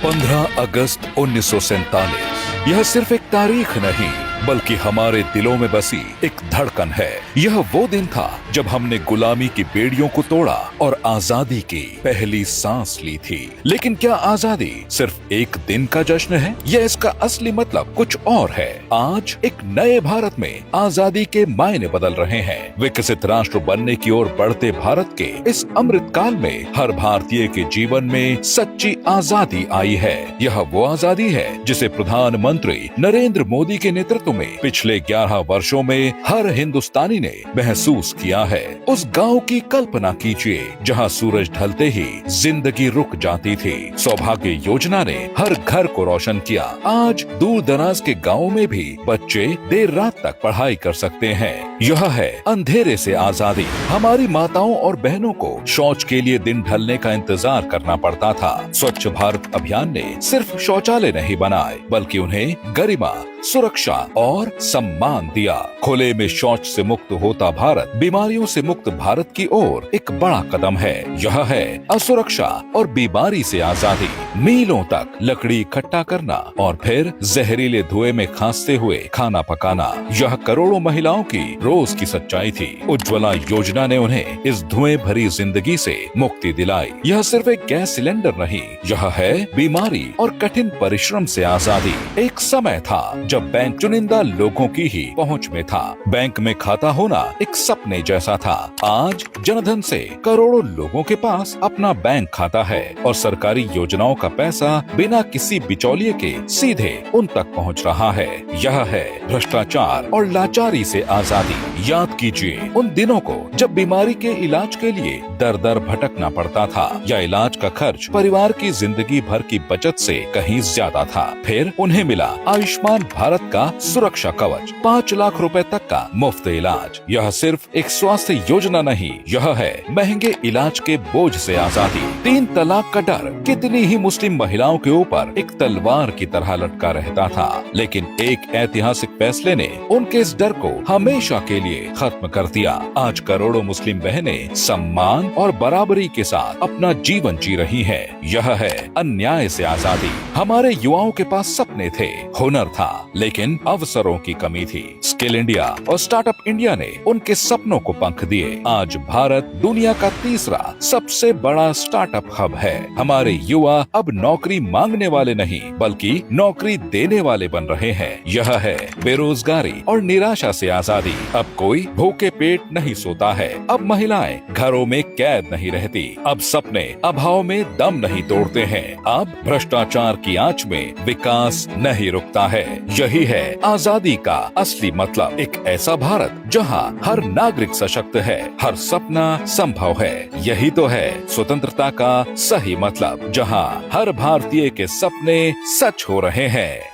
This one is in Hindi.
15 अगस्त 1947 यह सिर्फ एक तारीख नहीं बल्कि हमारे दिलों में बसी एक धड़कन है। यह वो दिन था जब हमने गुलामी की बेड़ियों को तोड़ा और आजादी की पहली सांस ली थी। लेकिन क्या आजादी सिर्फ एक दिन का जश्न है या इसका असली मतलब कुछ और है? आज एक नए भारत में आजादी के मायने बदल रहे हैं। विकसित राष्ट्र बनने की ओर बढ़ते भारत के इस अमृत काल में हर भारतीय के जीवन में सच्ची आजादी आई है। यह वो आजादी है जिसे प्रधानमंत्री नरेंद्र मोदी के नेतृत्व में पिछले 11 वर्षों में हर हिंदुस्तानी ने महसूस किया है। उस गांव की कल्पना कीजिए जहां सूरज ढलते ही जिंदगी रुक जाती थी। सौभाग्य योजना ने हर घर को रोशन किया। आज दूर दराज के गाँव में भी बच्चे देर रात तक पढ़ाई कर सकते हैं। यह है अंधेरे से आजादी। हमारी माताओं और बहनों को शौच के लिए दिन ढलने का इंतजार करना पड़ता था। स्वच्छ भारत अभियान ने सिर्फ शौचालय नहीं बनाए बल्कि उन्हें गरिमा, सुरक्षा और सम्मान दिया। खुले में शौच से मुक्त होता भारत बीमारियों से मुक्त भारत की ओर एक बड़ा कदम है। यह है असुरक्षा और बीमारी से आजादी। मीलों तक लकड़ी इकट्ठा करना और फिर जहरीले धुएं में खांसते हुए खाना पकाना, यह करोड़ों महिलाओं की रोज की सच्चाई थी। उज्ज्वला योजना ने उन्हें इस धुएं भरी जिंदगी से मुक्ति दिलाई। यह सिर्फ एक गैस सिलेंडर नहीं, यह है बीमारी और कठिन परिश्रम से आजादी। एक समय था जब बैंक चुनिंदा लोगों की ही पहुंच में था। बैंक में खाता होना एक सपने जैसा था। आज जनधन से करोड़ों लोगों के पास अपना बैंक खाता है और सरकारी योजनाओं का पैसा बिना किसी बिचौलिए के सीधे उन तक पहुंच रहा है। यह है भ्रष्टाचार और लाचारी से आजादी। याद कीजिए उन दिनों को जब बीमारी के इलाज के लिए दर दर भटकना पड़ता था या इलाज का खर्च परिवार की जिंदगी भर की बचत से कहीं ज्यादा था। फिर उन्हें मिला आयुष्मान भारत का सुरक्षा कवच, 5 लाख रुपए तक का मुफ्त इलाज। यह सिर्फ एक स्वास्थ्य योजना नहीं, यह है महंगे इलाज के बोझ से आजादी। 3 तलाक का डर कितनी ही मुस्लिम महिलाओं के ऊपर एक तलवार की तरह लटका रहता था, लेकिन एक ऐतिहासिक फैसले ने उनके इस डर को हमेशा के लिए खत्म कर दिया। आज करोड़ों मुस्लिम बहनें सम्मान और बराबरी के साथ अपना जीवन जी रही हैं। यह है अन्याय से आजादी। हमारे युवाओं के पास सपने थे, हुनर था, लेकिन अवसरों की कमी थी। स्किल इंडिया और स्टार्टअप इंडिया ने उनके सपनों को पंख दिए। आज भारत दुनिया का तीसरा सबसे बड़ा स्टार्टअप हब है। हमारे युवा अब नौकरी मांगने वाले नहीं बल्कि नौकरी देने वाले बन रहे हैं। यह है बेरोजगारी और निराशा से आजादी। अब कोई भूखे पेट नहीं सोता है। अब महिलाएं घरों में कैद नहीं रहती। अब सपने अभाव में दम नहीं तोड़ते हैं। अब भ्रष्टाचार की आंच में विकास नहीं रुकता है। यही है आजादी का असली मतलब। एक ऐसा भारत जहां हर नागरिक सशक्त है, हर सपना संभव है। यही तो है स्वतंत्रता का सही मतलब, जहां हर भारतीय के सपने सच हो रहे हैं।